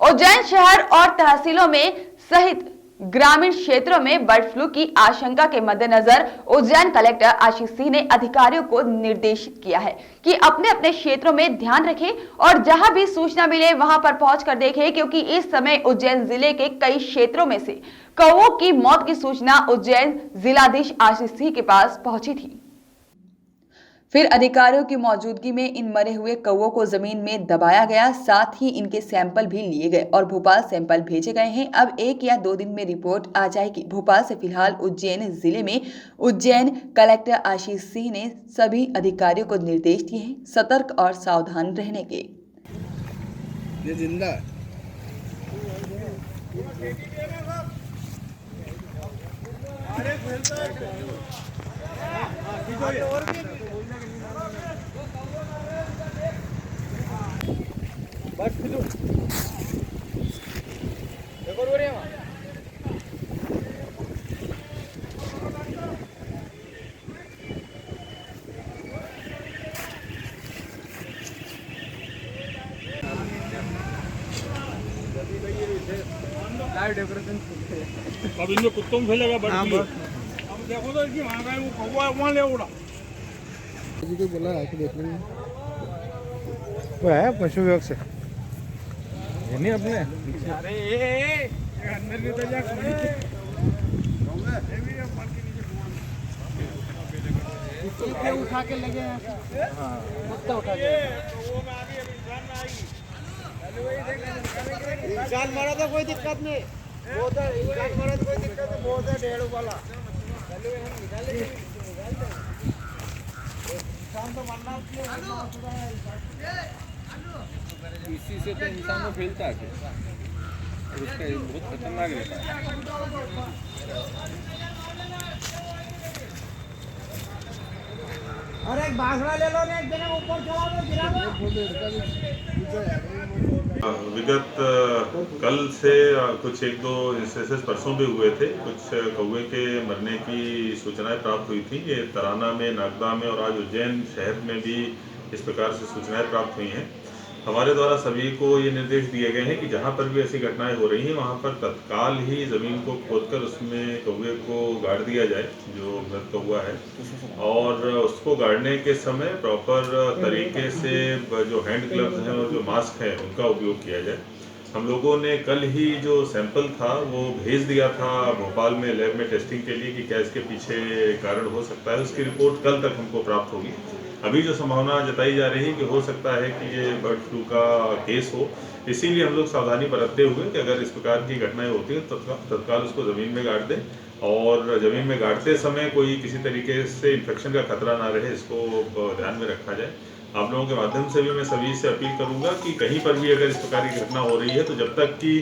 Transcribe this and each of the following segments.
उज्जैन शहर और तहसीलों में सहित ग्रामीण क्षेत्रों में बर्ड फ्लू की आशंका के मद्देनजर उज्जैन कलेक्टर आशीष सिंह ने अधिकारियों को निर्देशित किया है कि अपने अपने क्षेत्रों में ध्यान रखें और जहां भी सूचना मिले वहां पर पहुंचकर देखें, क्योंकि इस समय उज्जैन जिले के कई क्षेत्रों में से कौवों की मौत की सूचना उज्जैन जिलाधीश आशीष सिंह के पास पहुंची थी। फिर अधिकारियों की मौजूदगी में इन मरे हुए कौवों को जमीन में दबाया गया, साथ ही इनके सैंपल भी लिए गए और भोपाल सैंपल भेजे गए हैं। अब 1 या 2 दिन में रिपोर्ट आ जाएगी। भोपाल से फिलहाल उज्जैन जिले में उज्जैन कलेक्टर आशीष सिंह ने सभी अधिकारियों को निर्देश दिए हैं सतर्क और सावधान रहने के। ये जिंदा है। अब इनमें कुत्तों में फैलेगा बर्ड फ्लू। अब देखो तो इसकी वहाँ गए वो कौवा वहाँ ले उड़ा। अभी तो बोला है कि देखने में वो है पशु विभाग से ये नहीं अपने अरे ये अंदर भी तो जा इसके उठा के लगे हैं। हाँ कुत्ता उठा के वो में आगे इंसान में आएगी। इंसान मारा तो कोई दिक्कत नहीं, वो तो इंसान मारा तो कोई दिक्कत नहीं, बहुत है 1.5 वाला इसी से तो इंसान में फैलता है और उसका बहुत खतरनाक रहता है। अरे एक बांसुरा ले लो ना, एक जने ऊपर चढ़ा दो गिरा दो। विगत कल से कुछ 1-2 इंस्टेंसेस परसों भी हुए थे। कुछ कौवे के मरने की सूचनाएं प्राप्त हुई थी। ये तराना में, नागदा में और आज उज्जैन शहर में भी इस प्रकार से सूचनाएं प्राप्त हुई हैं। हमारे द्वारा सभी को ये निर्देश दिए गए हैं कि जहां पर भी ऐसी घटनाएं हो रही हैं वहां पर तत्काल ही ज़मीन को खोदकर उसमें कौवे को गाड़ दिया जाए, जो मृत कौवा है, और उसको गाड़ने के समय प्रॉपर तरीके से जो हैंड ग्लव्स हैं और जो मास्क है उनका उपयोग किया जाए। हम लोगों ने कल ही जो सैंपल था वो भेज दिया था भोपाल में लैब में टेस्टिंग के लिए कि क्या इसके पीछे कारण हो सकता है। उसकी रिपोर्ट कल तक हमको प्राप्त होगी। अभी जो संभावना जताई जा रही है कि हो सकता है कि ये बर्ड फ्लू का केस हो, इसीलिए हम लोग सावधानी बरतते हुए कि अगर इस प्रकार की घटनाएं होती हैं तो तत्काल उसको ज़मीन में गाड़ दें और ज़मीन में गाड़ते समय कोई किसी तरीके से इन्फेक्शन का खतरा ना रहे, इसको ध्यान में रखा जाए। आप लोगों के माध्यम से भी मैं सभी से अपील करूंगा कि कहीं पर भी अगर इस प्रकार की घटना हो रही है तो जब तक कि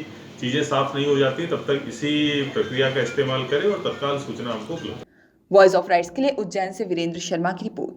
चीज़ें साफ नहीं हो जाती तब तक इसी प्रक्रिया का इस्तेमाल करें और तत्काल सूचना हमको उपलब्ध। वॉइस ऑफ राइट्स के लिए उज्जैन से वीरेंद्र शर्मा की रिपोर्ट।